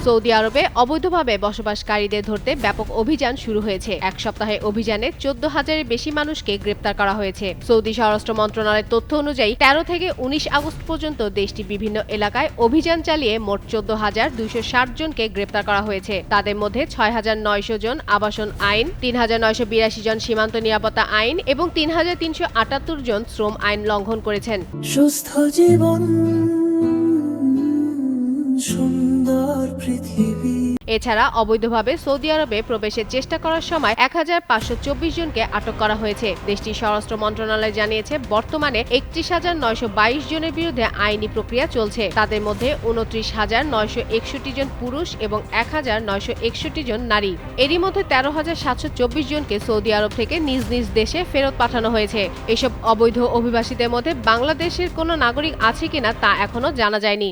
Saudi আরবে অবৈধভাবে বসবাসকারীদের ধরতে ব্যাপক অভিযান শুরু হয়েছে। এক সপ্তাহে অভিযানে 14,000-এর বেশি মানুষকে গ্রেপ্তার করা হয়েছে। সৌদি স্বরাষ্ট্র মন্ত্রণালয়ের তথ্য অনুযায়ী 13 থেকে 19 আগস্ট পর্যন্ত দেশটির বিভিন্ন এলাকায় অভিযান চালিয়ে মোট 14,260 জনকে গ্রেপ্তার করা হয়েছে। তাদের মধ্যে 6,900 জন আবাসন আইন, 3,982 জন সীমান্ত নিরাপত্তা আইন এবং 3,378 জন শ্রম আইন লঙ্ঘন করেছেন। সুস্থ জীবন, সুন্দর পৃথিবী। এছাড়া অবৈধভাবে সৌদি আরবে প্রবেশের চেষ্টা করার সময় 1,524 জনকে আটক করা হয়েছে। দেশটির স্বরাষ্ট্র মন্ত্রণালয় জানিয়েছে, বর্তমানে 31,922 জনের বিরুদ্ধে আইনি প্রক্রিয়া চলছে। তাদের মধ্যে 29,961 জন পুরুষ এবং 1,961 জন নারী। এরই মধ্যে 13,724 জনকে সৌদি আরব থেকে নিজ নিজ দেশে ফেরত পাঠানো হয়েছে। এসব অবৈধ অভিবাসীদের মধ্যে বাংলাদেশের কোনো নাগরিক আছে কিনা তা এখনো জানা যায়নি।